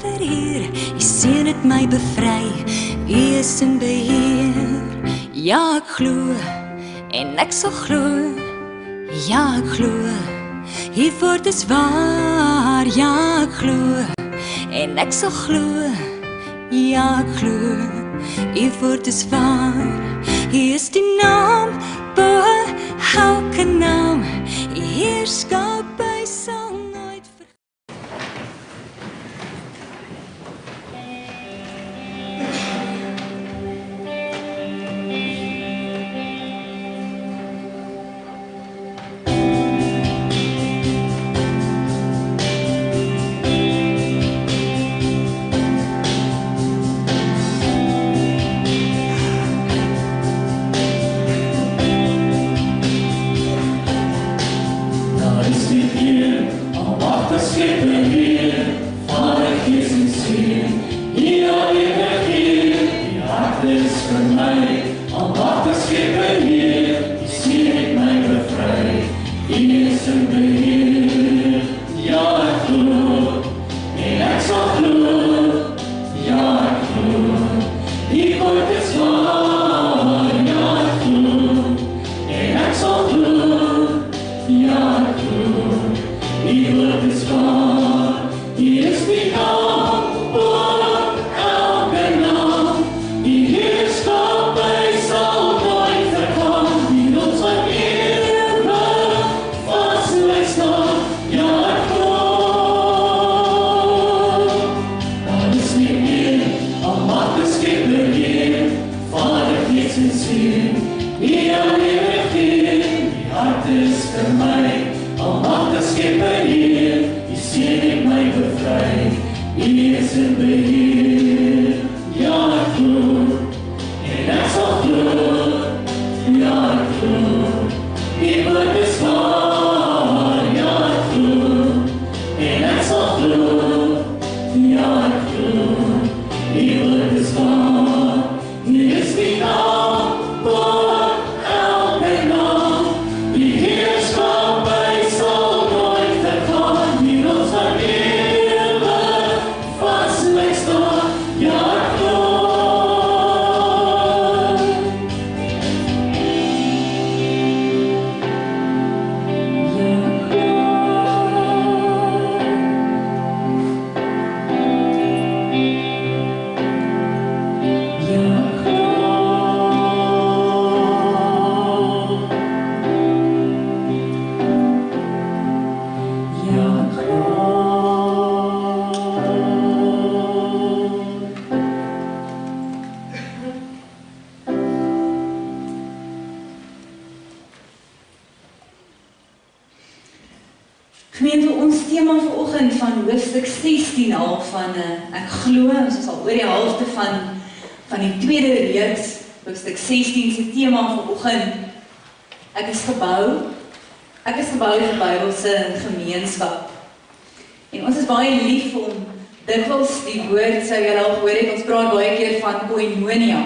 Vader hier, U seun het my bevry, U is in beheer. Ja, ek glo, en ek sal glo, ja, ek glo, U woord is waar, ja, ek glo, en ek sal glo, ja, ek glo, U woord is waar, U is die naam, bo elke naam, U heerskappy sal nooit Gemeente, ons tema vanoggend van hoofstuk 16 al van ek glo, ons is al oor die helfte van die tweede reeks, hoofstuk 16 se tema vanoggend, ek is gebou vir Bybelse gemeenskap. En ons is baie lief om dikwels die woord, sou julle al gehoor het, ons praat baie keer van koinonia.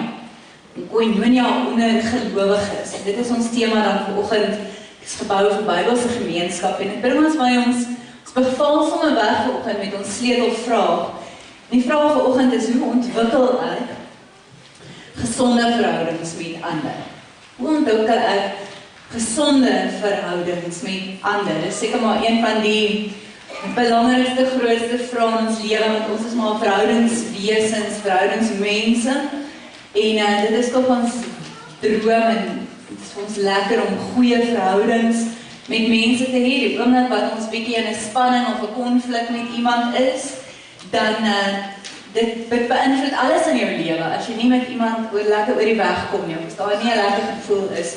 En koinonia onder gelowiges. En dit is ons tema dan vanoggend, is gebou vir Bybelse gemeenskap en dit bring ons by ons beval sommer weg vanoggend met ons sleutelvraag. En die vraag vanoggend is, hoe ontwikkel ek gesonde verhoudings met ander? Hoe ontwikkel ek gesonde verhoudings met ander? Dit is seker maar een van die belangrikste, grootste vrae in ons lewe, want ons is maar verhoudingswesens, verhoudingsmense en dit is toch ons droom en het is vir ons lekker om goeie verhoudings met mense te hê. Die oomblik wat ons bietjie in 'n spanning of 'n konflik met iemand is, dan dit beïnvloed alles in jou lewe. As jy nie met iemand lekker oor die weg kom nie, as daar nie 'n lekker gevoel is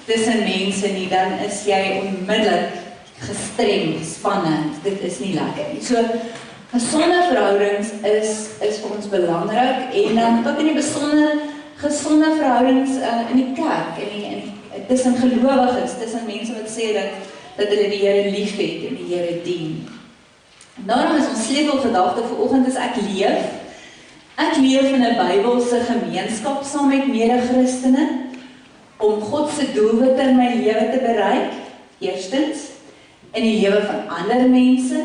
tussen mense nie, dan is jy onmiddellik gestrem, gespanne. Dit is nie lekker nie. So, gesonde verhoudings is vir ons belangrik en dan ook in die besonder gesonde verhoudings in die kerk, tussen gelowiges, tussen mense wat sê dat hulle die Here liefhet en die Here dien. En daarom is ons sleutelgedagte vanoggend is ek leef. Ek leef in 'n Bybelse gemeenskap saam met mede-Christene om God se doelwitte in my lewe te bereik. Eerstens, in die lewe van ander mense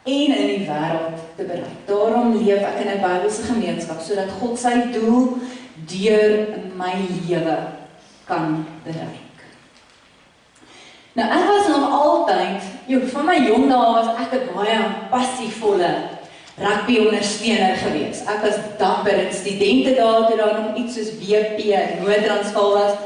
en in die wêreld te bereik. Daarom leef ek in 'n Bybelse gemeenskap, sodat God sy doel deur my lewe kan bereik. Nou, ek was nog altyd, van my jong dae was ek 'n baie passievolle rugby-ondersteuner gewees. Ek was dapper in studente dae, toe daar nog iets soos WP en Noord-Transvaal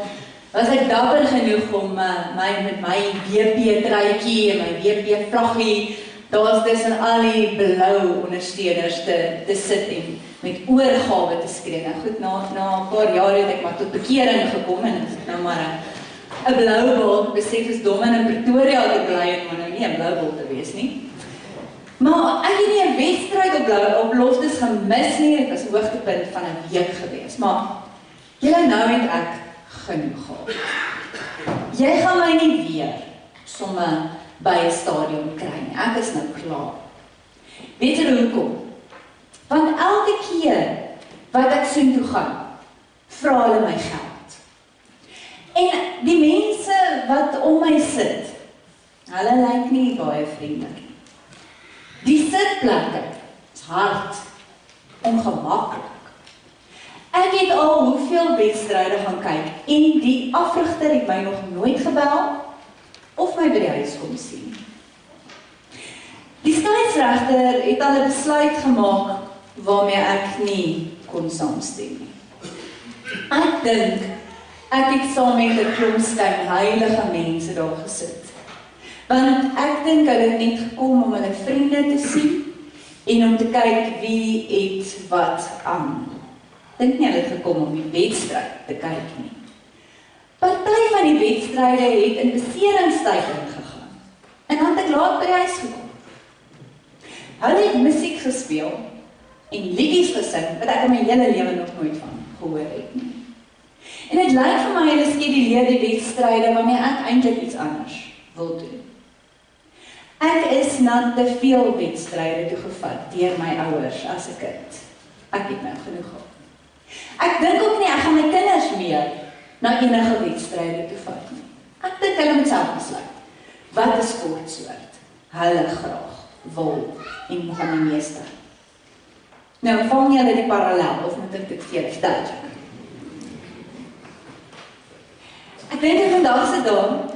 was ek dapper genoeg om met my WP-truitjie en my WP-vlaggie daar's tussen al die blou ondersteuners te sit en met oorgawe te skree. Nou goed, na 'n paar jaar het ek maar tot bekering gekom en ek nou maar 'n blou bal besef is dom in Pretoria te bly en maar nou nie 'n blou bal te wees nie. Maar ek het nie 'n wedstryd op beloftes gemis nie, dit was 'n hoogtepunt van 'n week gewees. Maar julle nou het ek genoeg gehad. Jy gaan my nie weer somme by 'n stadion kry nie. Ek is nou klaar. Weet julle hoekom? Want elke keer wat ek soontoe gaan, vra hulle my geld. En die mense wat om my sit, hulle lyk nie baie vriendelik nie. Die sitplekke is hard, ongemaklik. Ek het al hoeveel wedstryde gaan kyk en die afrigter het my nog nooit gebel of my by die huis kom sien. Die skeieregter het al 'n besluit gemaak waarmee ek nie kon saamstem nie. Ek dink ek het saam met 'n klomp heilige mense daar gesit. Want ek dink hulle het net gekom om hulle vriende te sien en om te kyk wie het wat aan. Dink nie hulle het gekom om die wedstryd te kyk nie. Party van die wedstryde het in beseringstyd ingegaan. En dan het ek laat by die huis gekom. Hulle het musiek gespeel en liedjies gesing wat ek in my hele lewe nog nooit van gehoor het nie. En dit lyk vir my hulle skeduleer die wedstryde waarmee ek eintlik iets anders wil doen. Ek is na te veel wedstryde toegevat deur my ouers as 'n kind. Ek het nou genoeg gehad. Ek dink ook nie ek gaan my kinders meer na enige wedstryde toe vat nie. Ek dink hulle moet self besluit wat 'n sportsoort hulle graag wil en van die meeste. Nou, vang julle die parallel of moet ek dit vir julle vertel? Ek dink vandag se dag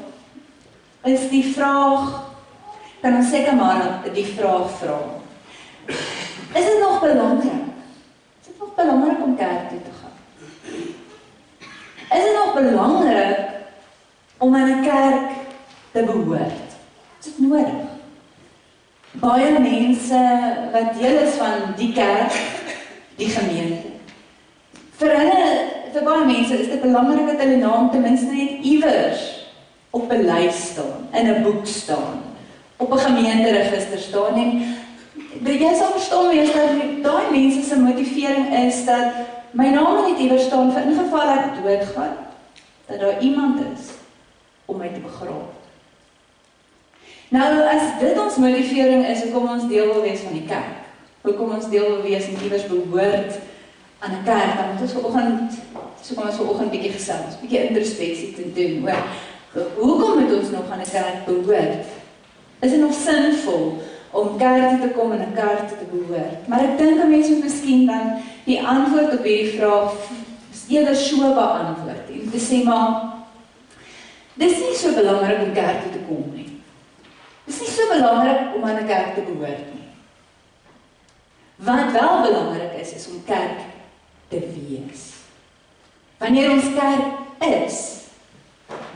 is die vraag, kan ons seker maar die vraag vra. Is dit nog belangrik? Is dit nog belangrik om kerk toe te gaan? Is dit nog belangrik om in 'n kerk te behoort? Is dit nodig? Baie mense wat deel is van die kerk, die gemeente. Vir baie mense is dit belangrik dat hulle naam ten minste net iewers op 'n lys staan, in 'n boek staan, op 'n gemeenteregister staan en jy sal verstaan wees dat daai mense se motivering is dat my naam net iewers staan vir ingeval ek doodgaan, dat daar iemand is om my te begrawe. Nou, as dit ons motivering is, hoekom ons deel wil wees van die kerk, hoekom ons deel wil wees en iewers behoort aan 'n kerk, dan moet ons vanoggend bietjie gesels, bietjie introspeksie te doen oor hoekom moet ons nog aan 'n kerk behoort? Is dit nog sinvol om kerk toe te kom en 'n kerk te behoort? Maar ek dink 'n mens moet miskien dan die antwoord op hierdie vraag eerder so beantwoord en te sê maar dis nie so belangrik om kerk toe te kom nie. Dis nie so belangrik om aan 'n kerk te behoort nie. Wat wel belangrik is om kerk te wees. Wanneer ons kerk is,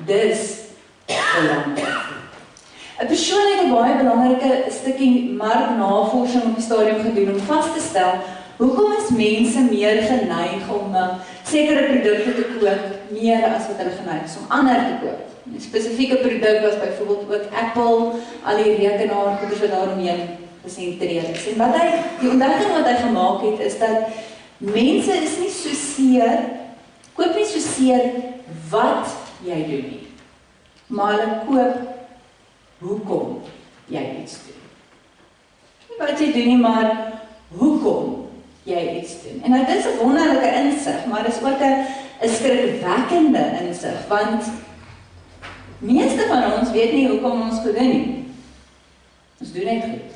dis belangrik. 'n Persoon het 'n baie belangrike stukkie marknavorsing op die stadium gedoen om vas te stel hoekom is mense meer geneig om sekere produkte te koop meer as wat hulle geneig is om ander te koop. 'n Spesifieke produk was byvoorbeeld ook Apple, al die rekenaargoeders wat daaromheen gesentreer is. En die ontdekking wat hy gemaak het is dat mense is nie koop nie so seer wat jy doen nie, maar hulle koop hoekom jy iets doen. Nie wat jy doen nie, maar hoekom jy iets doen. En dit is 'n wonderlike insig, maar dit is ook 'n skrikwekkende insig, want meeste van ons weet nie hoekom ons goed doen nie. Ons doen net goed.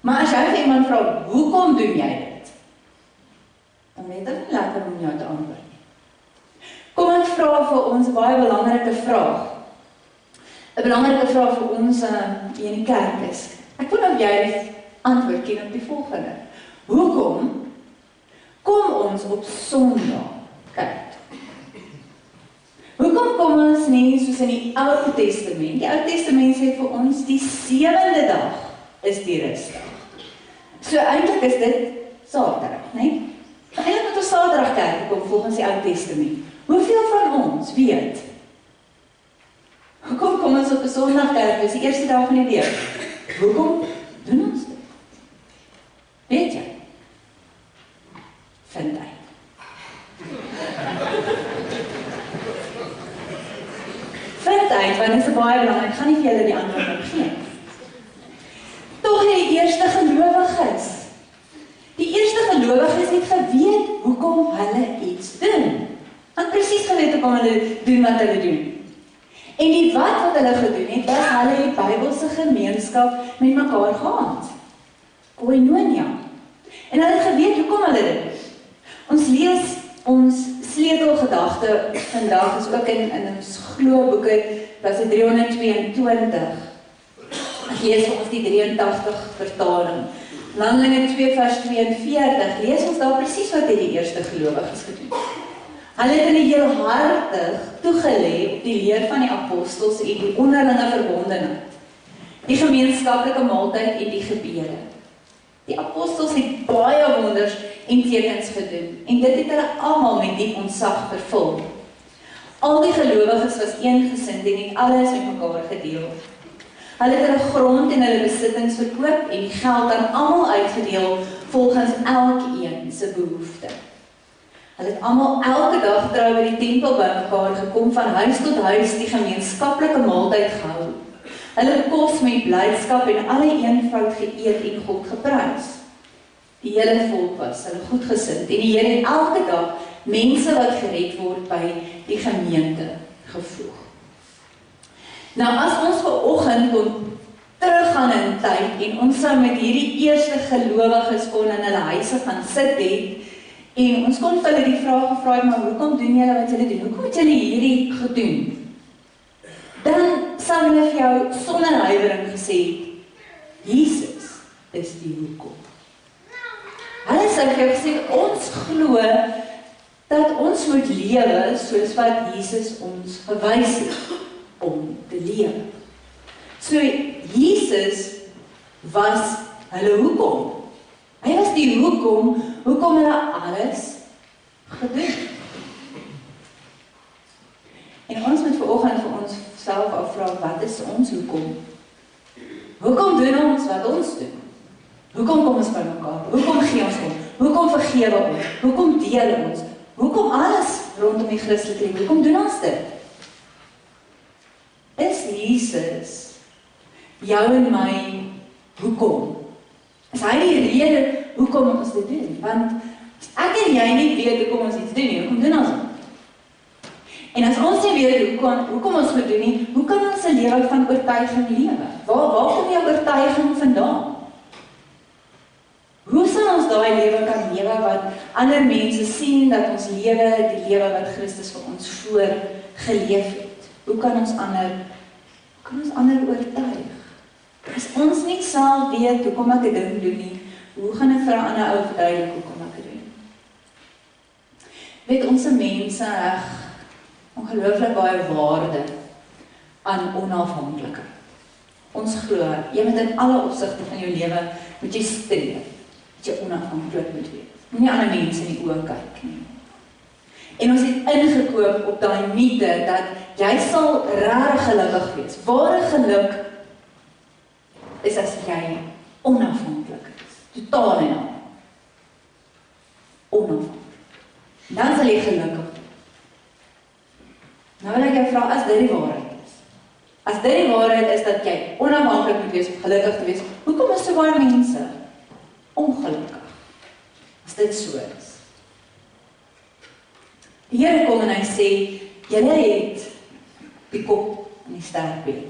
Maar as jy vir iemand vra, hoekom doen jy dit? Dan weet ek nie lekker om jou te antwoord nie. Kom ek vra vir ons 'n baie belangrike vraag. 'n Belangrike vraag vir ons hier in die kerk is. Ek wil nou jy antwoord ken op die volgende. Hoekom kom ons op Sondag kerk? Hoekom kom ons nie soos in die Ou Testament? Die Ou Testament sê vir ons die 7de dag is die rusdag. So eintlik is dit Saterdag, né? Eintlik moet ons Saterdag kerk kom volgens die Ou Testament. Hoeveel van ons weet? Hoekom kom ons op 'n Sondag kerk? Dis die eerste dag van die week. Hoekom doen ons dit? Weet jy? Vind uit. Vind uit, want dit is baie belangrik. Ek gaan nie vir julle die antwoord nou gee. Tog die eerste gelowiges. Die eerste gelowiges het geweet hoekom hulle iets doen. En presies geweet hoekom hulle doen wat hulle doen. En die wat hulle gedoen het, was hulle die Bybelse gemeenskap met mekaar gehad. Koinonia. En hulle het geweet hoekom hulle dit doen. Ons lees ons sleutelgedagte vandag is ook in ons glo-boeke, dat is 322. Ek lees ons die 83 vertaling. Handelinge 2 vers 42, lees ons daar presies wat het die eerste gelowiges gedoen. Hulle het in heel hartig toegelê op die leer van die apostels en die onderlinge verbondenheid, die gemeenskaplike maaltyd en die gebede. Die apostels het baie wonders en tekens gedoen en dit het hulle almal met diep ontzag vervul. Al die gelowiges was eengesind en het alles met mekaar gedeel. Hulle het hulle grond en hulle besittings verkoop en die geld aan almal uitgedeel volgens elkeen se behoefte. Hulle het almal elke dag trou by die tempel bymekaar gekom, van huis tot huis die gemeenskaplike maaltyd gehou. Hulle het kos met blydskap en alle eenvoud geëet en God geprys. Die hele volk was hulle goedgesind en die Here het elke dag mense wat gered word by die gemeente gevoeg. Nou as ons vanoggend kon teruggaan in tyd en ons sou met hierdie eerste gelowiges kon in hulle huise gaan sit het en ons kon vir hulle die vraag gevra het, maar hoekom doen julle wat julle doen? Hoekom het julle hierdie gedoen? Dan sal hulle vir jou sonder huiwering gesê, Jesus is die hoekom. Hulle sê vir jou gesê, ons glo dat ons moet lewe soos wat Jesus ons gewys het om te lewe. So Jesus was hulle hoekom. Hy was die hoekom hulle alles gedoen. En ons moet vanoggend vir ons self afvra, wat is ons hoekom? Hoekom doen ons wat ons doen? Hoekom kom ons by mekaar? Hoekom gee ons om? Hoekom vergewe ons? Hoekom deel ons? Hoekom alles rondom die Christelike lewe? Hoekom doen ons dit? Is Jesus jou en my hoekom? Is hy die rede hoekom ons dit doen? Want ek en jy nie weet hoekom ons iets doen nie, hoekom doen ons dit? En as ons nie weet hoekom ons dit doen nie, hoe kan ons 'n lewe van oortuiging lewe? Waar kom jou oortuiging vandaan? Hoe sal ons daai lewe kan lewe wat ander mense sien dat ons lewe die lewe wat Christus vir ons voorgeleef het? Hoe kan ons ander oortuig? As ons nie self weet hoekom ek 'n ding doen nie, hoe gaan ek vir 'n ander ou verduidelik hoekom ek dit doen? Weet ons mense reg ongelooflik baie waarde aan onafhanklikheid. Ons glo, jy moet in alle opsigte van jou lewe moet jy streef, dat jy onafhanklik moet wees. Moenie ander mense in die oë kyk nie. En ons het ingekoop op daai mite dat jy sal regtig gelukkig wees. Ware geluk is as jy onafhanklik is. Totaal en al. Onafhanklik. Dan sal jy gelukkig wees. Nou wil ek jou vra, as dit die waarheid is. As dit die waarheid is dat jy onafhanklik moet wees om gelukkig te wees, hoekom is so baie mense ongelukkig? As dit so is. Die Here kom en hy sê, julle het die kop en die sterk been.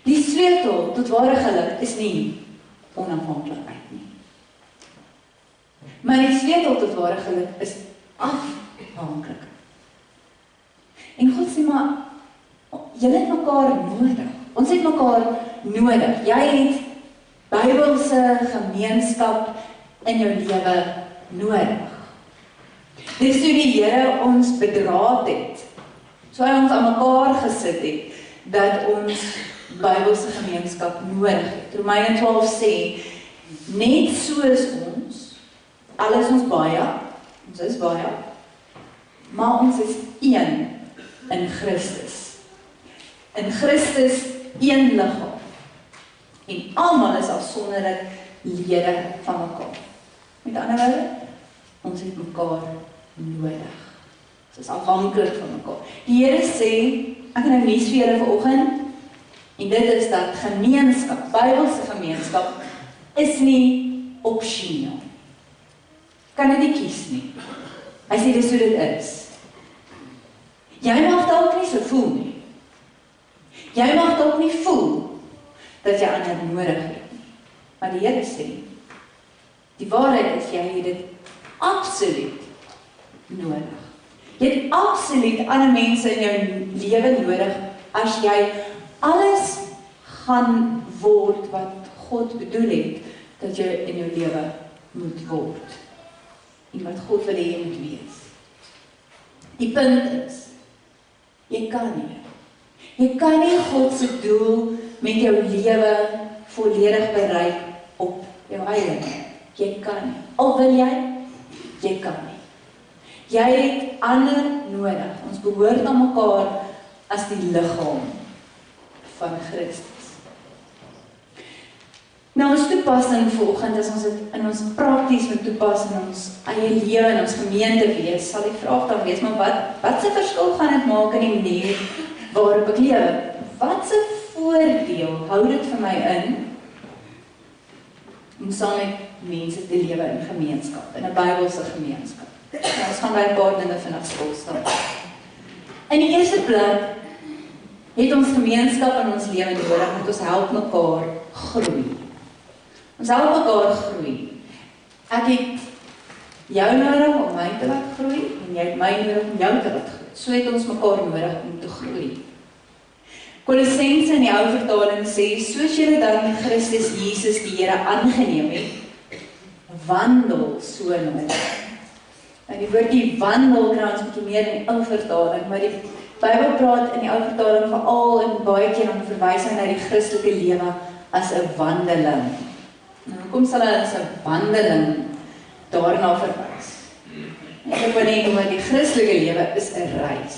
Die sleutel tot ware geluk is nie onafhanklikheid nie. Maar die sleutel tot ware geluk is afhanklikheid. En God sê maar, julle het mekaar nodig. Ons het mekaar nodig. Jy het Bybelse gemeenskap in jou lewe nodig. Dis toe die Here ons bedraad het. So hy ons aan mekaar gesit het, dat ons Bybelse gemeenskap nodig het. Romeine 12 sê, net soos ons, alles ons baie, ons is baie, maar ons is een in Christus. In Christus een liggaam. En almal is afsonderlik lede van mekaar. Met ander woorde, ons het mekaar nodig. Ons is afhanklik van mekaar. Die Here sê, ek het nou nuus vir julle vanoggend, en dit is dat gemeenskap, Bybelse gemeenskap, is nie opsioneel. Kan dit nie kies nie. Hy sê dis hoe dit is. Jy mag dalk nie so voel nie. Jy mag dalk nie voel dat jy ander nodig het nie. Maar die Here sê, die waarheid is, jy het dit absoluut nodig. Jy het absoluut ander mense in jou lewe nodig, as jy alles gaan word wat God bedoel het, dat jy in jou lewe moet word. En wat God wil hê jy moet wees. Die punt is, jy kan nie. Jy kan nie God se doel met jou lewe volledig bereik op jou eie nie. Jy kan nie. Al wil jy kan nie. Jy het ander nodig. Ons behoort aan mekaar as die liggaam van Christus. Nou ons toepassing vanoggend, as ons dit in ons prakties moet toepas in ons eie lewe en ons gemeente wees, sal die vraag dan wees, maar wat se verskil gaan dit maak in die manier waarop ek lewe? Wat se voordeel hou dit vir my in om saam met mense te lewe in gemeenskap, in 'n Bybelse gemeenskap? Nou, ons gaan by 'n paar dinge vinnig stil staan. In die eerste plek het ons gemeenskap in ons lewe nodig, want ons help mekaar groei. Ons help mekaar groei. Ek het jou nodig om my te laat groei, en jy het my nodig om jou te laat groei. So het ons mekaar nodig om te groei. Kolossense in die ou vertaling sê, soos julle dan in Christus Jesus die Here aangeneem het, wandel so nou. En die woordjie wandel kry ons 'n bietjie meer in die ou vertaling, maar die Bybel praat in die ou vertaling veral en baie keer om verwysing na die Christelike lewe as 'n wandeling. Nou, hoekom sal hulle as 'n wandeling daarna verwys? Ek wil net noem, die Christelike lewe is 'n reis.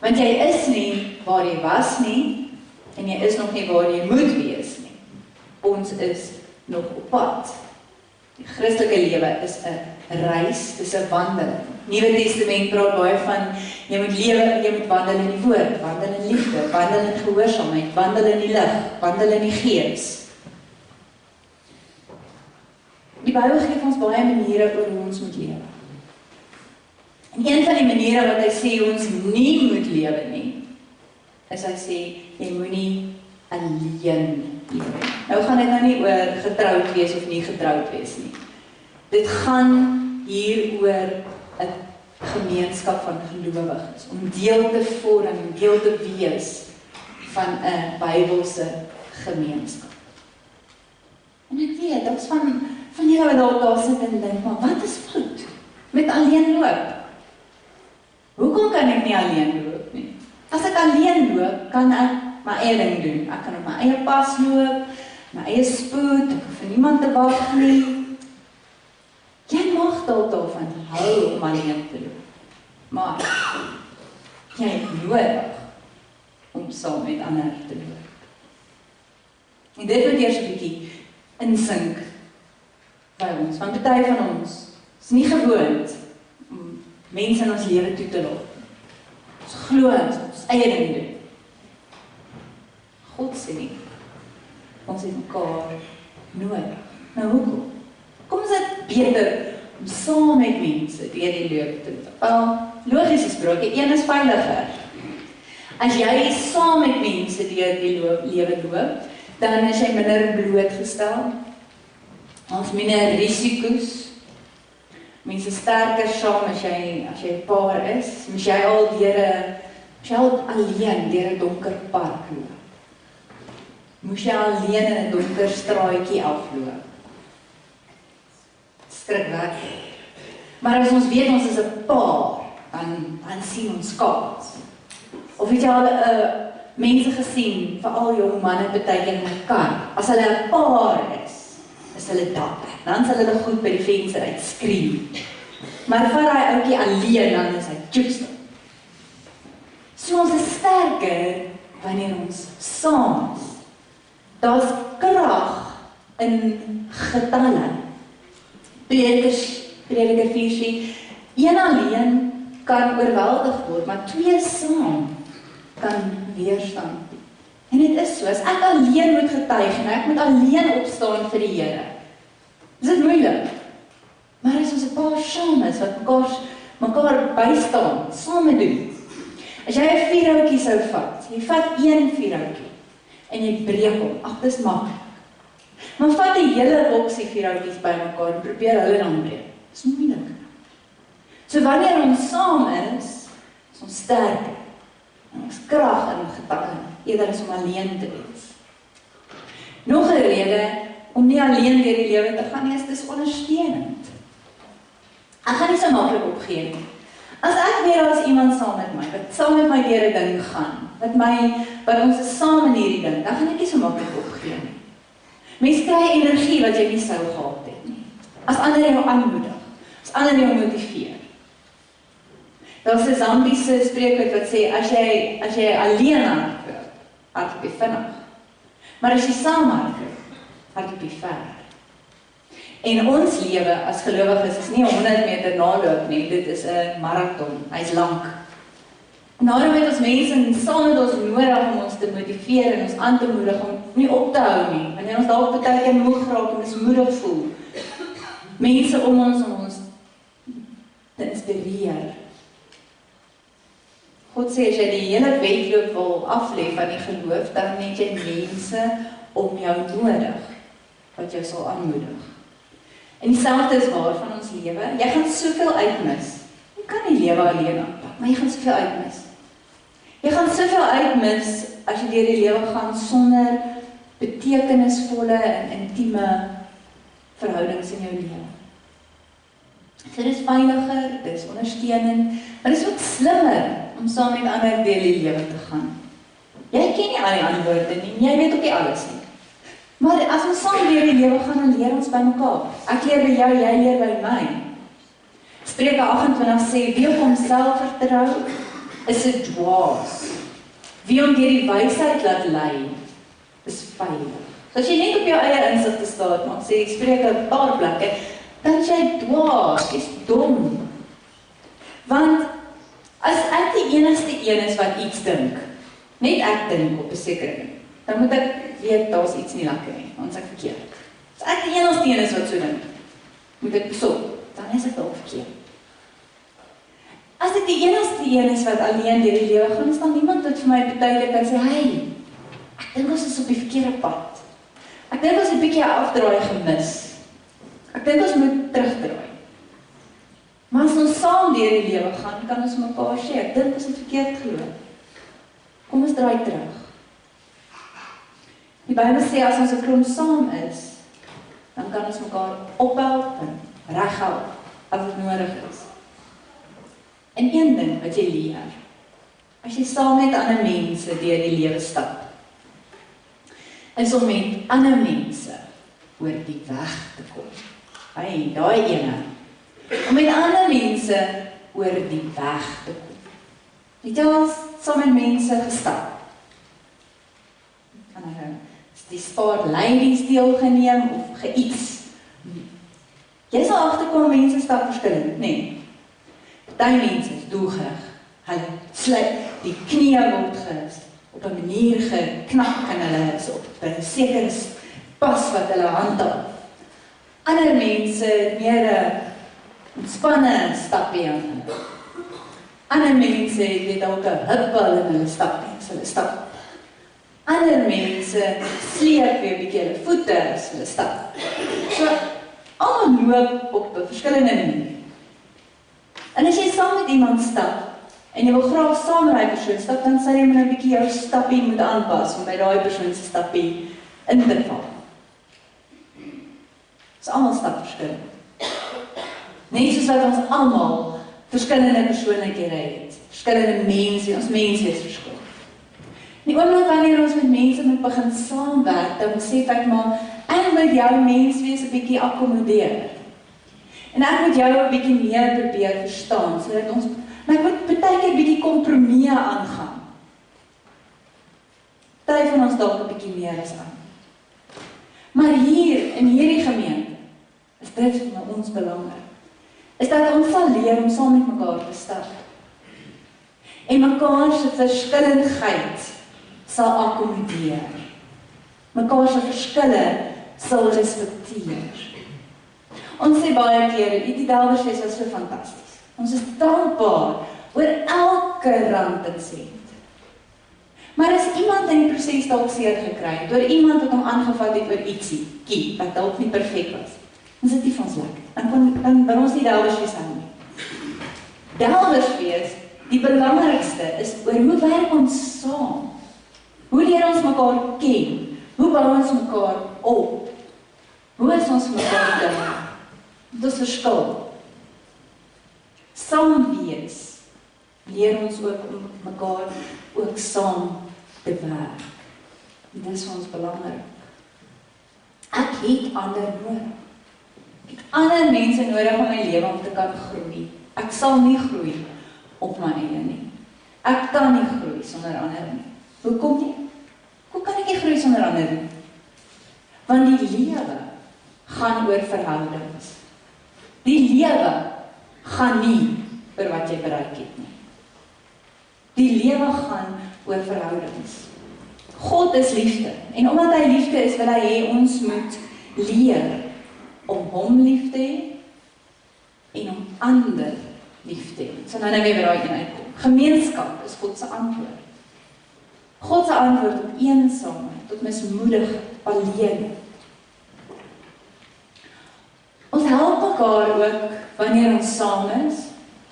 Want jy is nie waar jy was nie, en jy is nog nie waar jy moet wees nie. Ons is nog op pad. Die Christelike lewe is 'n reis, dis 'n wandeling. Nuwe Testament praat baie van, jy moet lewe, jy moet wandel in die woord, wandel in liefde, wandel in gehoorsaamheid, wandel in die lig, wandel in die gees. Die Bybel gee ons baie maniere oor hoe ons moet lewe. En een van die maniere wat hy sê ons nie moet lewe nie, is hy sê, jy moenie alleen lewe. Nou gaan dit nou nie oor getroud wees of nie getroud wees nie. Dit gaan hier oor 'n gemeenskap van gelowiges, om deel te vorm, deel te wees van 'n Bybelse gemeenskap. En ek weet, dat is van julle wat daar sit en dink, maar wat is fout met alleen loop? Hoekom kan ek nie alleen loop nie? As ek alleen loop, kan ek my eie ding doen. Ek kan op my eie pas loop, my eie spoed, ek hoef vir niemand te wag nie. Jy mag dalk daarvan hou om alleen te loop. Maar jy het nodig om saam met ander te loop. En dit moet eers 'n bietjie insink by ons, want party van ons is nie gewoond om mense in ons lewe toe te laat. Ons glo ons eie ding doen. God sê, ons het mekaar nodig. Nou hoekom? Kom is dit beter om saam met mense deur die lewe te loop? Wel, logies gesproke, een is veiliger. As jy saam met mense deur die lewe loop, dan is jy minder blootgestel. Ons minder risiko's. Mense sterker saam as jy 'n paar is. As jy al alleen deur 'n donker park loop. Moes jy alleen in 'n donker straatjie afloop. Skrikwekkend. Maar as ons weet ons is 'n paar, dan sien ons kans. Of het jy al mense gesien, veral jong manne partykeer in 'n kar, as hulle 'n paar is hulle dapper. Dan sal hulle goed by die venster uitskree. Maar vir hy ouetjie alleen, dan is hy tjoepstil. So ons is sterker wanneer ons saam is. Daar's krag in getalle. Prediker 4 sê, een alleen kan oorweldig word, maar twee saam kan weerstaan. En dit is so, as ek alleen moet getuig en ek moet alleen opstaan vir die Here, is dit moeilik. Maar as ons 'n paar saam is, wat mekaar bystaan, saam doen. As jy 'n vierhoutjie sou vat, jy vat een vierhoutjie en jy breek hom, ag, dis maklik. Maar vat die hele boksie vierhoutjies bymekaar en probeer hulle dan breek. Dis moeilik. So wanneer ons saam is ons sterker. Ons krag in getalle, eerder as om alleen te wees. Nog 'n rede om nie alleen deur die lewe te gaan nie, is dis ondersteunend. Ek gaan nie so maklik opgee nie. As ek weet daar is iemand saam met my, wat saam met my deur 'n ding gaan, wat ons is saam in hierdie ding, dan gaan ek nie so maklik opgee nie. Mens kry energie wat jy nie sou gehad het nie. As ander jou aanmoedig, as ander jou motiveer. Daar's 'n Zambiese spreekwoord wat sê, as jy alleen hardloop jy vinnig. Maar as jy saam hardloop jy ver. En ons lewe as gelowiges is nie 100 meter naloop nie, dit is 'n marathon, hy's lank. En daarom het ons mense saam met ons nodig om ons te motiveer en ons aan te moedig om nie op te hou nie, wanneer ons dalk partykeer moeg raak en mismoedig voel. Mense om ons te inspireer. God sê, as jy die hele wedloop wil aflê van die geloof, dan het jy mense om jou nodig, wat jou sal aanmoedig. En dieselfde is waar van ons lewe. Jy gaan soveel uitmis. Jy kan nie lewe alleen aanpak, maar jy gaan soveel uitmis. Jy gaan soveel uitmis as jy deur die lewe gaan sonder betekenisvolle en intieme verhoudings in jou lewe. So dit is veiliger, dit is ondersteunend, maar dit is ook slimmer om saam met ander deur die lewe te gaan. Jy ken nie al die antwoorde nie, jy weet ook nie alles nie. Maar as ons saam deur die lewe gaan, dan leer ons by mekaar. Ek leer by jou, jy leer by my. Spreuke 28 sê, wie op homself vertrou, is 'n dwaas. Wie hom deur die wysheid laat lei, is veilig. So as jy net op jou eie insig te staan, maar sê, Spreuke 'n paar plekke, dan is jy dwaas, jy's dom. Want as ek die enigste een is wat iets dink, net ek dink op 'n sekere ding, dan moet ek weet, daar's iets nie lekker nie, ons ek verkeerd. As ek die enigste een is wat so dink, moet ek besop, dan is ek dalk verkeerd. As ek die enigste een is wat alleen deur die lewe gaan, is dan niemand wat vir my partykeer kan sê, hey, ek dink ons is op die verkeerde pad. Ek dink ons het 'n bietjie 'n afdraai gemis. Ek dink ons moet terugdraai. Maar as ons saam deur die lewe gaan, kan ons mekaar sê, ek dink ons het verkeerd geloop. Kom ons draai terug. Die Bybel sê, as ons 'n klomp saam is, dan kan ons mekaar ophelp en reghelp as dit nodig is. En een ding wat jy leer, as jy saam met ander mense deur die lewe stap, is om met ander mense oor die weg te kom. Hey, daai ene. Om met ander mense oor die weg te kom. Het jy al saam met mense gestap? Kan hulle die spaarlydies deelgeneem of geiets? Jy sal agterkom mense stap verskillend, nee. Party mense is doelgerig. Hulle sluit die knieë word op 'n manier geknak en hulle is op 'n sekere pas wat hulle handhaaf. Ander mense het meer 'n ontspanne stapie aan hulle. Ander mense het dalk 'n huppel in hulle stap nie, as hulle stap. Ander mense sleep weer 'n bietjie hulle voete as hulle stap. So, almal loop op 'n verskillende manier. En as jy saam met iemand stap, en jy wil graag saam met die persoon stap, dan sal jy maar 'n bietjie jou stappie moet aanpas, om by daai persoon se stappie in te val. So almal stap verskillend. Net soos wat ons almal verskillende persoonlikhede het, verskillende mense, ons mense is verskillend. Die oomblik wanneer ons met mense moet begin saamwerk, dan besef ek maar, ek moet jou mens wees 'n bietjie akkommodeer. En ek moet jou 'n bietjie meer probeer verstaan, sodat ons, maar ek moet baie keer 'n bietjie kompromie aangaan. Party van ons dalk 'n bietjie meer as ander. Maar hier, in hierdie gemeente, is dit vir ons belangrik, is dat ons sal leer om saam met mekaar te stap. En mekaar se verskillendheid sal akkommodeer. Mekaar se verskille sal respekteer. Ons sê baie keer, die Bybelse is so fantasties. Ons is dankbaar oor elke rand en sent. Maar as iemand in die proses dalk seer gekry het, oor iemand wat hom aangevat het oor ietsie, wat dalk nie perfek was, dan is dit nie van ons lekker. Dan wil ons nie Bybelse hou nie. Bybelse, die belangrikste is oor hoe werk ons saam? Hoe leer ons mekaar ken? Hoe bou ons mekaar op? Hoe is ons mekaar ding? Dit is verskil. Saam wees, leer ons ook om mekaar ook saam te werk. Dit is vir ons belangrik. Ek het ander nodig. Ek het ander mense nodig in my lewe om te kan groei. Ek sal nie groei op my eie nie. Ek kan nie groei sonder ander nie. Hoekom nie? Hoe kan ek nie groei sonder ander nie? Want die lewe gaan oor verhoudings. Die lewe gaan nie oor wat jy bereik het nie. Die lewe gaan oor verhoudings. God is liefde. En omdat hy liefde is, wil hy hê ons moet leer om hom lief te hê en om ander lief te hê. So nou weer by daai een uitkom. Gemeenskap is God se antwoord. God se antwoord op eensaamheid, op mismoedigheid, alleen. Ons help mekaar ook wanneer ons saam is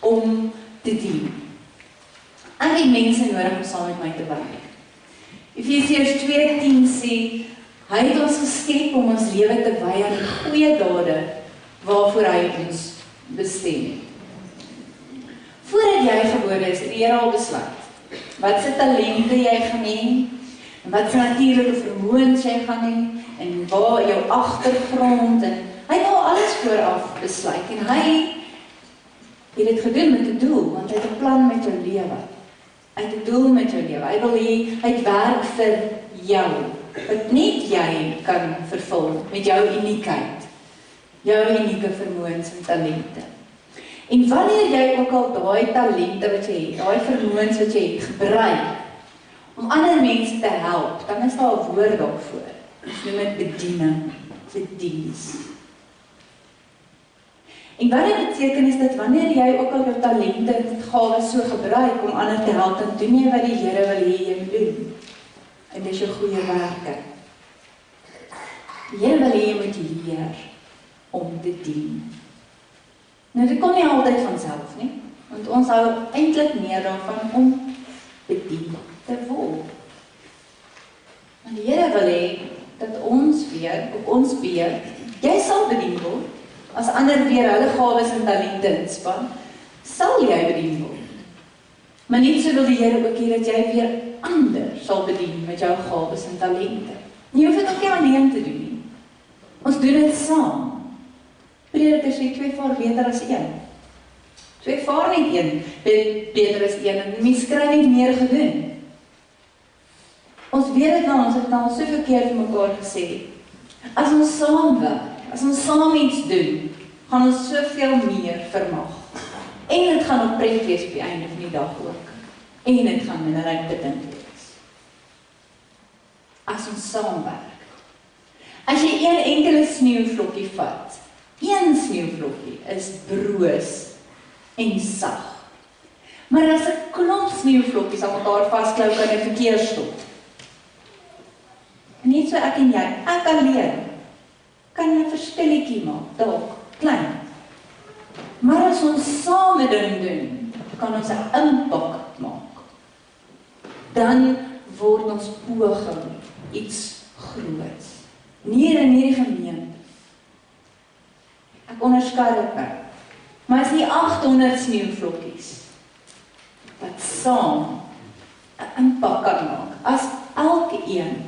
om te dien. Ek het mense nodig om saam met my te werk. Efesiërs 2:10 sê, hy het ons geskep om ons lewe te wy aan die goeie dade waarvoor hy ons bestem het. Voordat jy gebore is, het die Here al besluit wat se talente jy gaan hê, en wat se natuurlike vermoëns jy gaan hê, en waar jou agtergrond, en hy het al alles vooraf besluit, en hy het dit gedoen met 'n doel, want hy het 'n plan met jou lewe. Hy het 'n doel met jou lewe. Hy wil hê, hy het werk vir jou, wat net jy kan vervul met jou uniekheid, jou unieke vermoëns en talente. En wanneer jy ook al daai talente wat jy het, daai vermoëns wat jy het, gebruik om ander mense te help, dan is daar 'n woord daarvoor. Ons noem dit bediening, vir diens. En wat dit beteken is dat wanneer jy ook al jou talente en gawes so gebruik om ander te help, dan doen jy wat die Here wil hê jy moet doen. En dis jou goeie werke. Die Here wil hê jy moet leer om te dien. Nou, dit kom nie altyd van self nie, want ons hou eintlik meer daarvan om bedien te word. Maar die Here wil hê dat ons weer, op ons beurt, jy sal bedien word, as ander weer hulle gawes en talente inspann, sal jy bedien word. Maar net so wil die Here ook hê dat jy weer ander sal bedien met jou gawes en talente. Jy hoef dit ook nie alleen te doen nie. Ons doen dit saam. Predikers sê 2 vaar beter as 1. 2 vaar net 1 beter as 1, en mens kry net meer gedoen. Ons weet dit nou, ons het nou soveel keer vir mekaar gesê, as ons saamwerk, as ons saam iets doen, gaan ons soveel meer vermag. En dit gaan opreg wees op die einde van die dag ook. En dit gaan minderheid bedink wees. As ons saamwerk. As jy een enkele sneeuvlokkie vat, een sneeuvlokkie is broos en sag. Maar as 'n klomp sneeuvlokkies aan mekaar vasklou, kan jy verkeer stop. Net so ek en jy, ek alleen, kan 'n verskilletjie maak, dalk, klein. Maar as ons saam 'n ding doen, kan ons 'n impak maak. Dan word ons poging iets groots. Nie in hierdie gemeente. Ek onderskat dit nou. Maar as die 800 sneeuvlokkies wat saam 'n impak kan maak, as elkeen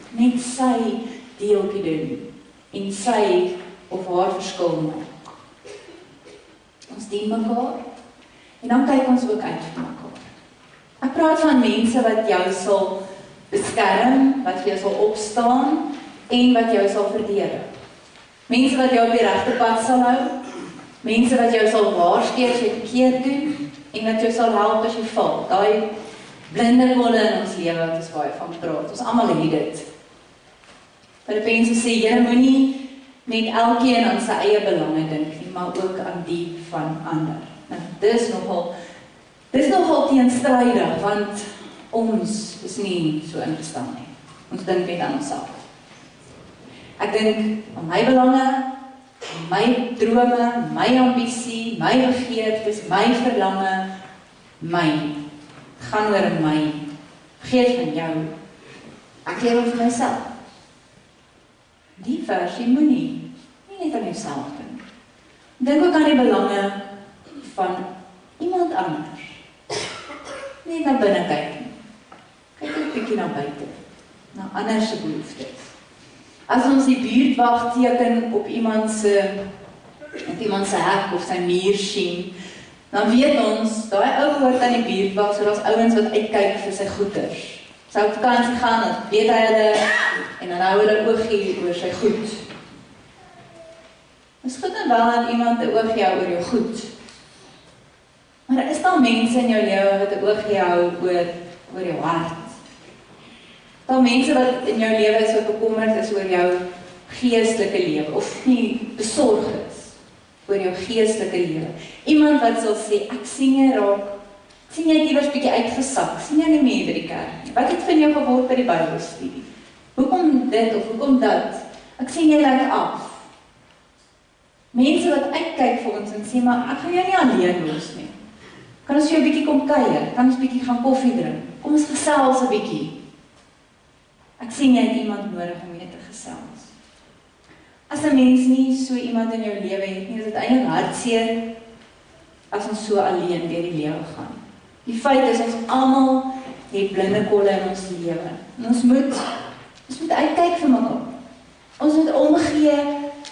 net sy deeltjie doen en sy of haar verskil maak. Ons dien mekaar en dan kyk ons ook uit vir mekaar. Ek praat van mense wat jou sal beskerm, wat vir jou sal opstaan en wat jou sal verdedig. Mense wat jou op die regte pad sal hou, mense wat jou sal waarsku as jy verkeerd doen en wat jou sal help as jy val. Daai blinde kolle in ons lewe wat ons baie van praat. Ons almal het dit. Filippense sê, jy moenie net elkeen aan sy eie belange dink nie, maar ook aan die van ander. Nou, dis nogal teenstrydig, want ons is nie so ingestel nie. Ons dink net aan onsself. Ek dink aan my belange, my drome, my ambisie, my begeertes, my verlange, my. Het gaan oor my. Vergeet van jou. Ek leef vir myself. Die versie moenie net aan jouself dink. Dink ook aan die belange van iemand anders. Net na binne kyk. Kyk 'n bietjie na buite, na ander se behoeftes. As ons die buurtwag teken op iemand se hek of sy muur sien, dan weet ons, daai ou hoort aan die buurtwag, so daar's ouens wat uitkyk vir sy goeders. Sy op vakansie gaan, dan weet hy hulle, en dan hou hulle oogie oor sy goed. Het is goed en wel dat iemand 'n oogie hou oor jou goed. Maar is daar mense in jou lewe wat 'n oogie hou oor jou hart? Daar mense wat in jou lewe is wat bekommerd is oor jou geestelike lewe, of nie besorg is oor jou geestelike lewe. Iemand wat sal sê, ek sien jy raak, sien jy het iewers bietjie uitgesak, sien jy nie meer by die kerk nie. Wat het van jou geword by die Bybelstudie? Hoekom dit of hoekom dat? Ek sien jy lyk af. Mense wat uitkyk vir ons en sê, maar ek gaan jou nie alleen los nie. Kan ons jou 'n bietjie kom kuier? Kan ons bietjie gaan koffie drink? Kom ons gesels 'n bietjie. Ek sien jy het iemand nodig om mee te gesels. As 'n mens nie so iemand in jou lewe het nie, is dit eintlik hartseer as ons so alleen deur die lewe gaan. Die feit is, ons almal het blinde kolle in ons lewe. En ons moet uitkyk vir mekaar. Ons moet omgee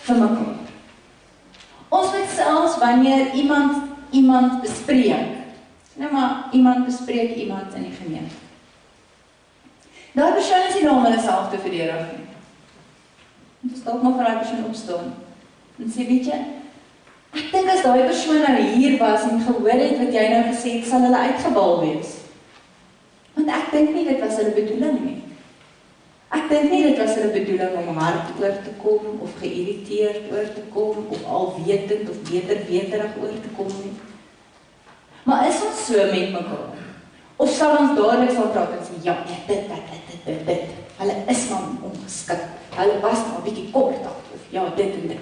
vir mekaar. Ons moet selfs wanneer iemand bespreek, nou maar iemand bespreek iemand in die gemeente. Daai persoon is nie daar om hulle self te verdedig nie. Dit is dalk maar vir daai persoon opstaan en sê, weet jy, ek dink as daai persoon nou hier was en gehoor het wat jy nou gesê het, sal hulle uitgebal wees. Want ek dink nie dit was hulle bedoeling nie. Ek dink nie dit was hulle bedoeling om hard oor te kom, of geïrriteerd oor te kom, of alwetend of weterig oor te kom nie. Maar is ons so met mekaar? Of sal ons dadelik sal praat en sê, ja, dit. Hulle is maar ongeskik. Hulle was maar 'n bietjie kort af, of ja, dit en dit.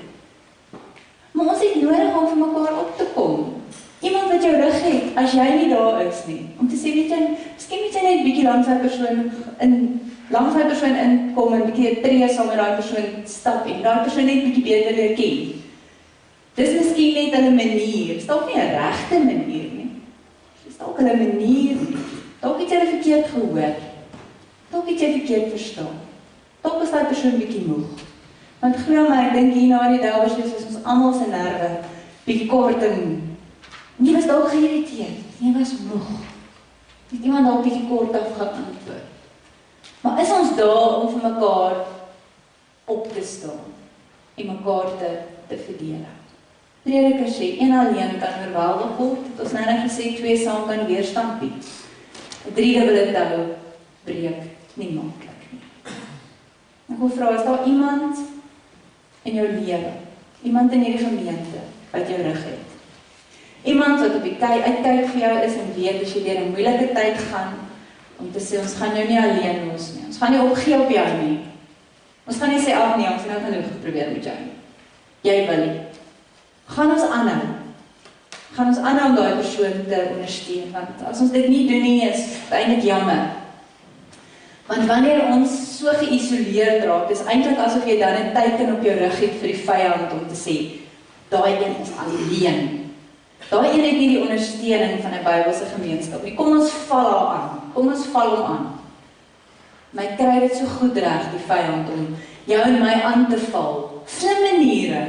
Maar ons het nodig om vir mekaar op te kom. Iemand wat jou rug het, as jy nie daar is nie. Om te sê, weet jy, miskien moet jy net bietjie langs daai persoon inkom en bietjie 'n tree saam met daai persoon stap en daai persoon net bietjie beter leer ken. Dis miskien net 'n manier. Dis dalk nie 'n regte manier nie. Dis dalk 'n manier. Dalk het jy dit verkeerd gehoor. Dalk het jy verkeerd verstaan. Dalk is daai persoon bietjie moeg. Want glo my, ek dink hier na die Bybelse is ons almal se nerve bietjie kort en nie was dalk geïrriteerd, nie was moeg. Het iemand dalk bietjie kort af geantwoord. Maar is ons daar om vir mekaar op te staan en mekaar te verdedig? Prediker sê, een alleen kan oorweldig word, het ons nou gesê, 2 saam kan weerstand bied. 'n 3-dubbele touw breek nie maklik nie. Ek wil vra, is daar iemand in jou lewe, iemand in hierdie gemeente wat jou rug het? Iemand wat op die uitkyk vir jou is en weet as jy deur 'n moeilike tyd gaan, om te sê, ons gaan jou nie alleen los nie. Ons gaan nie opgee op jou nie. Ons gaan nie sê, ag nee, ons het nou genoeg geprobeer met jou nie. Jy wil nie. Gaan ons aanhou. Gaan ons aanhou om daai persoon te ondersteun, want as ons dit nie doen nie, is dit eintlik jammer. Want wanneer ons so geïsoleerd raak, is eintlik asof jy dan 'n teken op jou rug het vir die vyand om te sê, daai een is alleen. Daai een het nie die ondersteuning van 'n Bybelse gemeenskap nie. Kom ons val haar aan. Kom ons val hom aan. My kry dit so goed reg, die vyand, om jou en my aan te val. Slim maniere.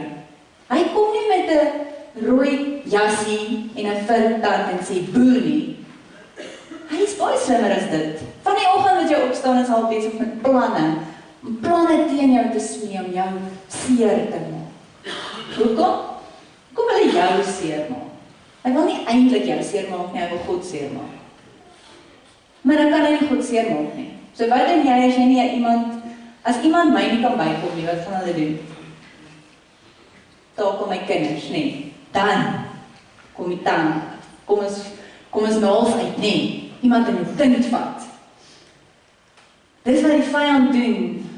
Hy kom nie met 'n rooi jassie en 'n vintand en sê boe nie. Hy is baie slimmer as dit. Van die oggend wat jy opstaan is al besig met planne. Om planne teen jou te smee om jou seer te maak. Hoekom? Hoekom wil hy jou seer maak? Hy wil nie eintlik jou seer maak nie, hy wil God seer maak. Maar dan kan hy nie God seer maak nie. So wat doen jy as jy nie as iemand my nie kan bykom nie, wat gaan hulle doen? Daar kom my kinders, nee. Dan kom die tang. Kom ons naals uit, nee. Iemand in jou kind vat. Dis wat die vyand doen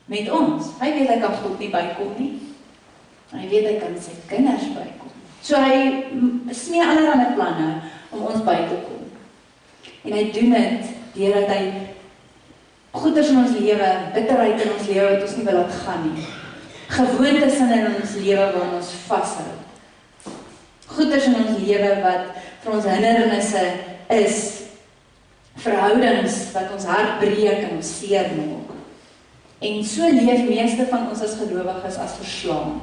met ons. Hy weet hy kan God nie bykom nie. Hy weet hy kan sy kinders bykom. So hy smee allerlei planne om ons by te kom. En hy doen dit deurdat hy goeders in ons lewe, bitterheid in ons lewe wat ons nie wil laat gaan nie. Gewoontes in ons lewe waar ons vashou. Goeders in ons lewe wat vir ons hindernisse is. Verhoudings wat ons hart breek en ons seer maak. En so leef meeste van ons as gelowiges as verslaan.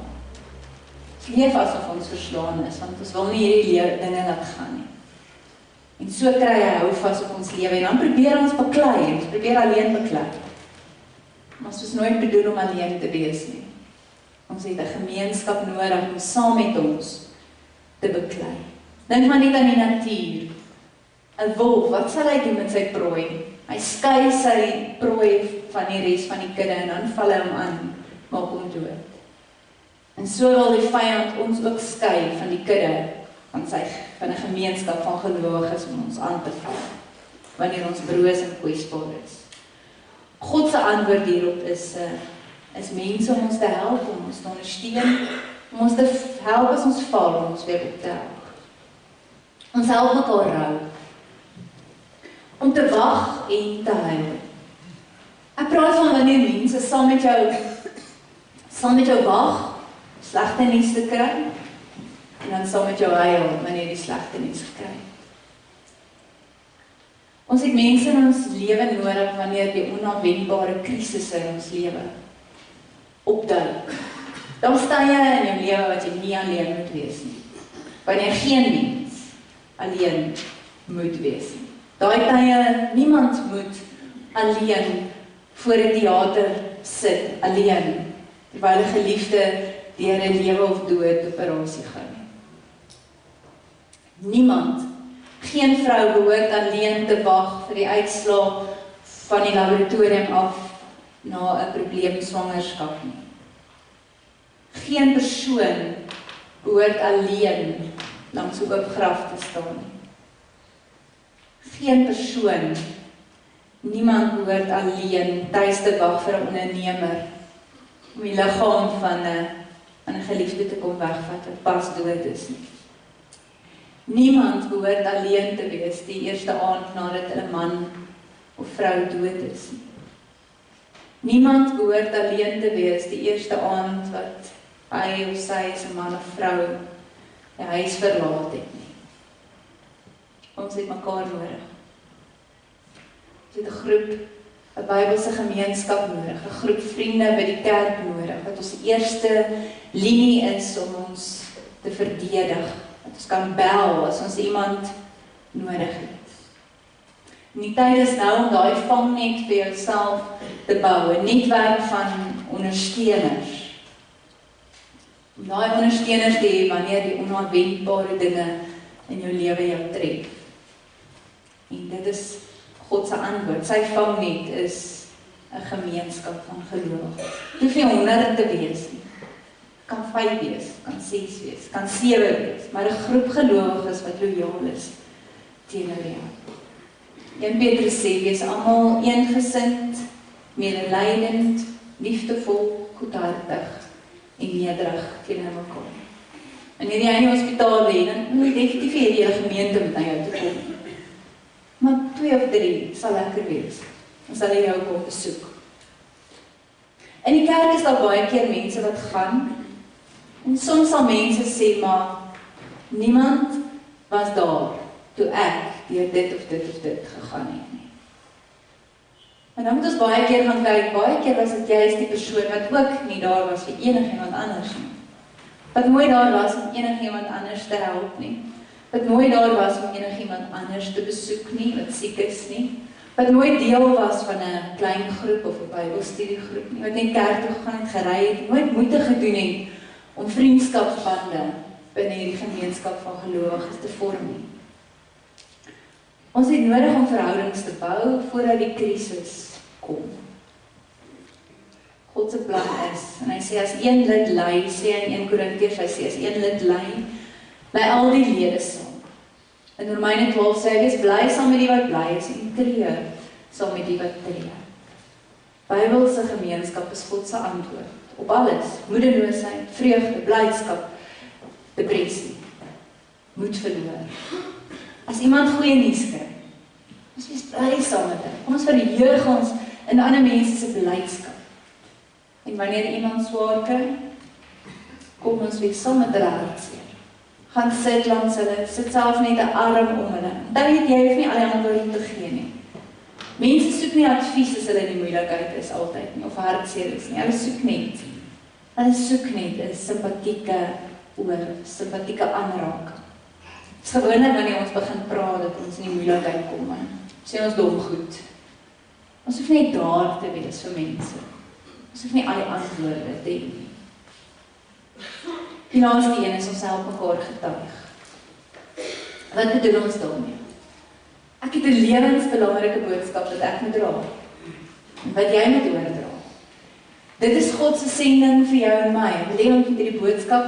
Ons leef asof ons verslaan is, want ons wil nie hierdie dinge laat gaan nie. En so kry hy hou vas op ons lewe en dan probeer ons beklei, ons probeer alleen beklei. Maar ons is nooit bedoel om alleen te wees nie. Ons het 'n gemeenskap nodig om saam met ons te beklei. Dink maar net aan die natuur. 'n Wolf, wat sal hy doen met sy prooi? Hy skei sy prooi van die res van die kudde en dan val hy hom aan, maak hom dood. En so wil die vyand ons ook skei van die kudde, van 'n gemeenskap van gelowiges om ons aan te val, wanneer ons broos en kwesbaar is. God se antwoord hierop is mense om ons te help, om ons te ondersteun, om ons te help as ons val, om ons weer op te help. Ons help mekaar rou, om te wag en te huil. Ek praat van wanneer mense saam met jou wag, slegte nuus te kry, en dan saam met jou huil, wanneer die slegte nuus gekry. Ons het mense in ons lewe nodig, wanneer die onafwendbare krisisse in ons lewe opduik. Daar is tye in jou lewe wat jy nie alleen moet wees nie. Wanneer geen mens alleen moet wees nie. Daai tye, niemand moet alleen voor 'n teater sit, alleen, terwyl 'n geliefde deur 'n lewe of dood operasie gaan. Niemand, geen vrou behoort alleen te wag vir die uitslae van die laboratorium af na 'n probleemswangerskap nie. Geen persoon behoort alleen langs 'n oop graf te staan nie. Geen persoon, niemand behoort alleen tuis te wag vir 'n ondernemer om die liggaam van 'n geliefde te kom wegvat wat pas dood is nie. Niemand behoort alleen te wees die eerste aand nadat 'n man of vrou dood is nie. Niemand behoort alleen te wees die eerste aand wat hy of sy as 'n man of vrou die huis verlaat het nie. Ons het mekaar nodig. Ons het 'n groep, 'n Bybelse gemeenskap nodig, 'n groep vriende by die kerk nodig, wat ons eerste linie is om ons te verdedig, dat ons kan bel as ons iemand nodig het. En die tyd is nou om daai vangnet vir jouself te bou, 'n netwerk van ondersteuners. Om daai ondersteuners te hê wanneer die onafwendbare dinge in jou lewe jou tref. En dit is God se antwoord. Sy vangnet is 'n gemeenskap van gelowiges. Dit hoef nie honderde te wees nie. Kan 5 wees, kan 6 wees, kan 7 wees, maar 'n groep gelowiges wat lojaal is teenoor jou. 1 Petrus sê, wees almal eengesind, medelydend, liefdevol, goedhartig en nederig teenoor mekaar. Wanneer jy in die hospitaal lê, dan moet jy definitief hê die hele gemeente moet na jou toe kom. Maar 2 of 3 sal lekker wees. Dan sal hy jou kom besoek. In die kerk is daar baie keer mense wat gaan, en soms sal mense sê, maar niemand was daar toe ek deur dit of dit gegaan het nie. En dan moet ons baie keer gaan kyk, baie keer was dit juist die persoon wat ook nie daar was vir enigiemand anders nie. Wat mooi daar was om enigiemand anders te help nie. Wat mooi daar was om enigiemand anders te besoek nie, wat siek is nie. Wat nooit deel was van 'n klein groep of 'n Bybelstudiegroep nie, wat net kerk toe gegaan het, gery het, nooit moeite gedoen het om vriendskapsbande binne hierdie gemeenskap van gelowiges te vorm nie. Ons het nodig om verhoudings te bou voordat die krisis kom. God se plan is, en hy sê as een lid ly, sê hy in 1 Korintiërs, hy sê as een lid ly al die lede saam. In Romeine 12 sê hy, wees bly saam met die wat bly is en treur saam met die wat treur. Bybelse gemeenskap is God se antwoord op alles, moedeloosheid, vreugde, blydskap, depressie, moed verloor. As iemand goeie nuus kry, ons wees bly saam met hom. Ons verheug ons in ander mense se blydskap. En wanneer iemand swaar kry, kom ons weer saam met hulle hartseer. Gaan sit langs hulle, sit self net 'n arm om hulle. Dan weet jy hoef nie al die antwoorde te gee nie. Mense soek nie advies as hulle in die moeilikheid is altyd nie, of hartseer is nie. Hulle soek net 'n simpatieke oor, simpatieke aanraking. Het is gewoonlik wanneer ons begin praat dat ons in die moeilikheid kom, sê ons dom goed. Ons hoef net daar te wees vir mense. Ons hoef nie al die antwoorde te hê nie. Die laaste een is ons help mekaar getuig. Wat bedoel ons daarmee? Ek het 'n lewensbelangrike boodskap wat ek moet dra. Wat jy moet oordra. Dit is God se sending vir jou en my. Hy wil ons met hierdie boodskap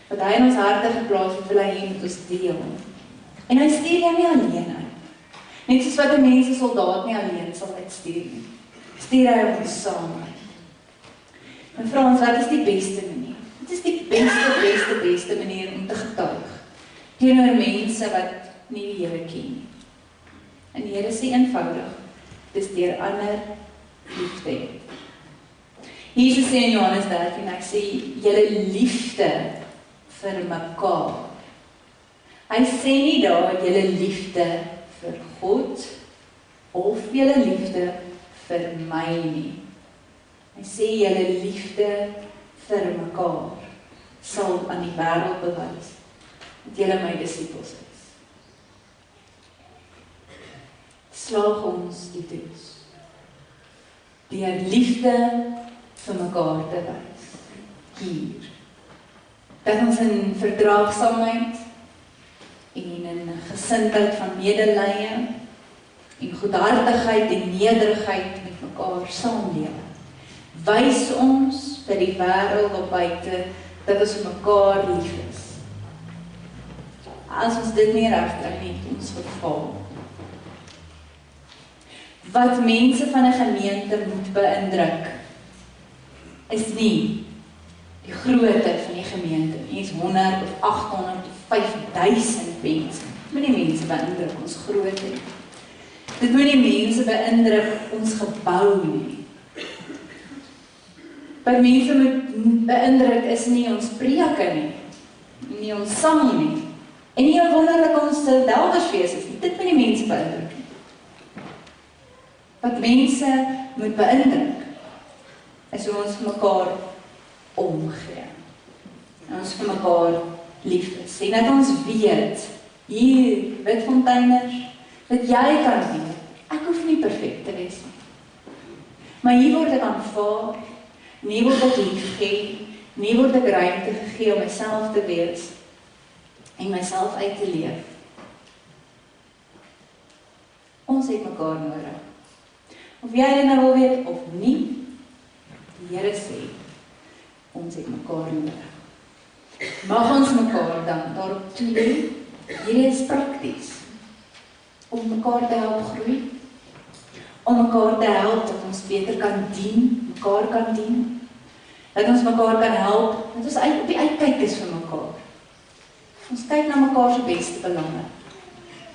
wat hy in ons harte geplaas het, wil hy hê met ons deel. En hy stuur jou nie alleen uit. Net soos wat 'n mens 'n soldaat nie alleen sal uitstuur nie. Stuur hy ons saam uit. En vra ons, wat is die beste manier? Dit is die beste manier om te getuig teenoor mense wat nie die Here ken nie. En die Here sê eenvoudig, dis deur ander lief te hê. Jesus sê in Johannes 13, hy sê, julle liefde vir mekaar. Hy sê nie daar, julle liefde vir God, of julle liefde vir my nie. Hy sê, julle liefde vir mekaar sal aan die wêreld bewys dat julle my disippels is. Slaag ons die toets deur liefde vir mekaar te wys hier. Dat ons in verdraagsaamheid en in gesindheid van medelee en goedhartigheid en nederigheid met mekaar saamlewe. Wys ons vir die wêreld op buite dat ons vir mekaar lief is. As ons dit nie regkry nie, het ons gefaal. Wat mense van 'n gemeente moet beïndruk, is nie die grootte van die gemeente. Mens 100 of 800 of 5000 mense. Dit moet nie mense beïndruk ons grootte nie. Dit moet nie mense beïndruk ons gebou nie. Wat mense moet beïndruk is nie ons preke nie ons sang nie, en nie hoe wonderlik ons Deldersfees is nie. Dit moet nie mense beïndruk nie. Wat mense moet beïndruk, is hoe ons vir mekaar omgee. En ons vir mekaar lief is. En dat ons weet, hier, Witfonteiners, dat jy kan weet, ek hoef nie perfek te wees nie. Maar hier word ek aanvaar, nie word ek lief gee, nie word ek ruimte gegee om myself te wees, en myself uit te leef. Ons het mekaar nodig. Of jy dit nou wil weet of nie, die Here sê, ons het mekaar nodig. Mag ons mekaar dan daarop toelê, hierdie is prakties, om mekaar te help groei, om mekaar te help dat ons beter kan dien, mekaar kan dien, dat ons mekaar kan help, dat ons op die uitkyk is vir mekaar. Ons kyk na mekaar se beste belange.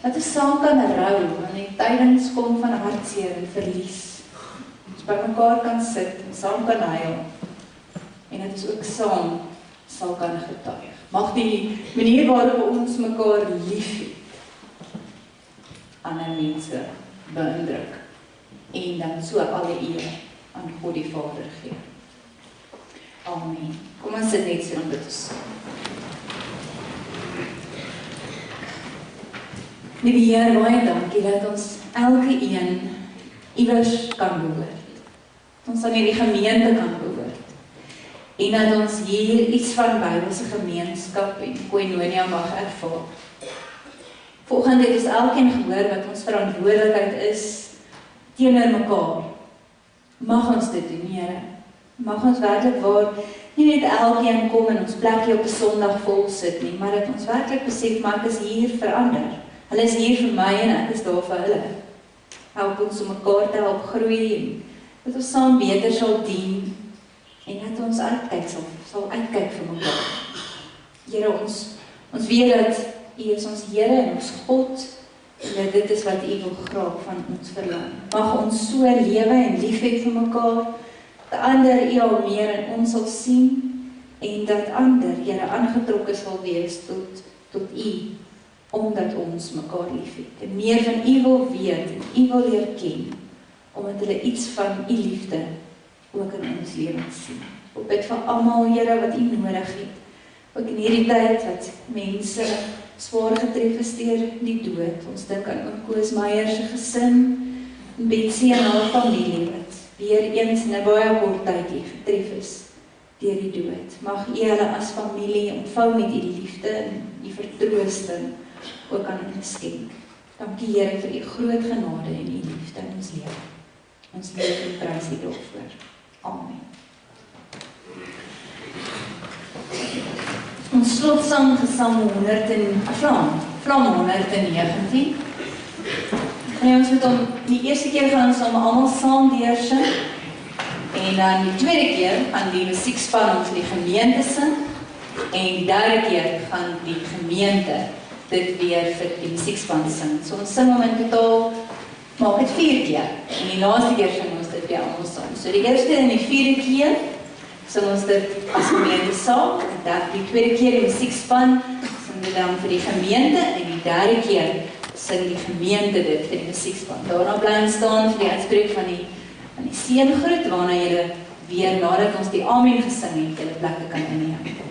Dat ons saam kan rou, wanneer tydens kom van hartseer en verlies. Ons by mekaar kan sit en saam kan huil, en dat ons ook saam sal kan getuig. Mag die manier waarop ons mekaar liefhet, ander mense beïndruk, en dan so alle eer aan God die Vader gee. Amen. Kom ons sit net so en bid ons. Liewe Heer, baie dankie dat ons elke een iewers kan behoort. Ons aan hierdie gemeente kan behoort. En dat ons hier iets van Bybelse gemeenskap en koinonia mag ervaar. Vanoggend het ons elkeen gehoor wat ons verantwoordelikheid is teenoor mekaar. Mag ons dit doen, Here. Mag ons werklik waar nie net elkeen kom en ons plekkie op 'n Sondag vol sit nie, maar dat ons werklik besef, maar ek is hier vir ander. Hulle is hier vir my en ek is daar vir hulle. Help ons om mekaar te help groei en dat ons saam beter sal dien en dat ons sal uitkyk vir mekaar. Here, ons weet dat U is ons Here en ons God en dat dit is wat U wil graag van ons verlang. Mag ons so lewe en lief hê vir mekaar, dat ander U al meer in ons sal sien en dat ander, Here, aangetrokke sal wees tot U, omdat ons mekaar lief het. En meer van U wil weet en U wil leer ken, omdat hulle iets van U liefde ook in ons lewens sien. Ek bid vir almal, Here, wat U nodig het, ook in hierdie tyd wat mense swaar getref is deur die dood. Ons dink aan oom Koos Meyer se gesin, en Bybelse en haar familie wat weer eens in 'n baie kort tyd getref is deur die dood. Mag U hulle as familie ontvou met U liefde en U vertroosting ook aan hulle skenk. Dankie Here vir U groot genade en U liefde in ons lewe. Ons loof en prys U daarvoor. Amen. Ons slotsang gesang 119. En ons moet die eerste keer gaan ons almal saam deursing. En dan die tweede keer gaan die musiekspan ons die gemeente sing. En die derde keer gaan die gemeente dit weer vir die musiekspan sing. So ons sing om in totaal, maak het 4 keer. En die laaste keer sing ons dit weer almal saam. So die eerste en die 4de keer sing ons dit as gemeente saam. En dan die tweede keer die musiekspan sing dit dan vir die gemeente. En die derde keer sing die gemeente dit vir die musiekspan. Daarna bly ons staan vir die uitspreek van die seëngroet, waarna julle weer nadat ons die amen gesing het, julle plekke kan inneem.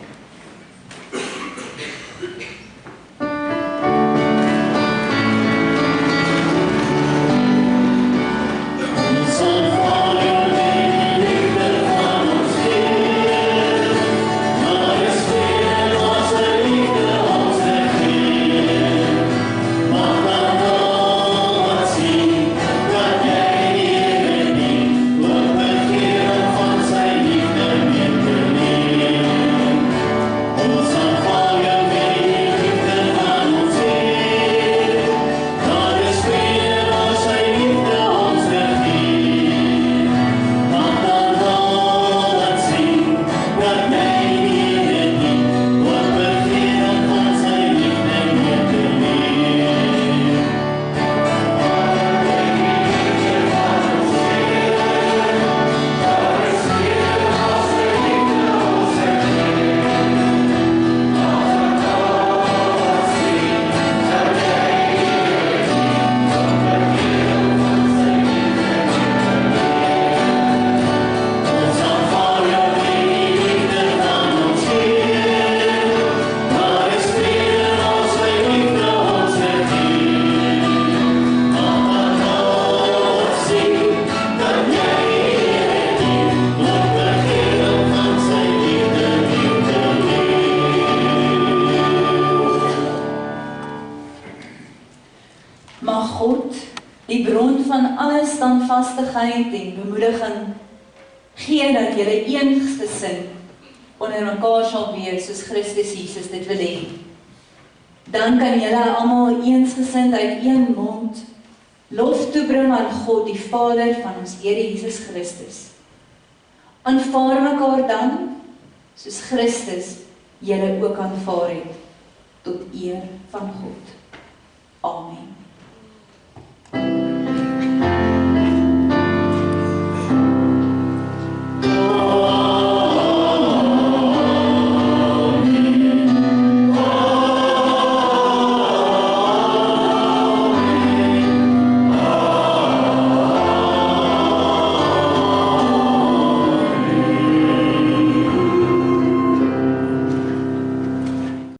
standvastigheid en bemoediging gee dat julle eensgesin onder mekaar sal wees soos Christus Jesus dit wil hê. Dan kan julle almal eensgesind uit een mond lof toebring aan God, die Vader van ons Here Jesus Christus. Aanvaar mekaar dan, soos Christus julle ook aanvaar het, tot eer van God. Amen.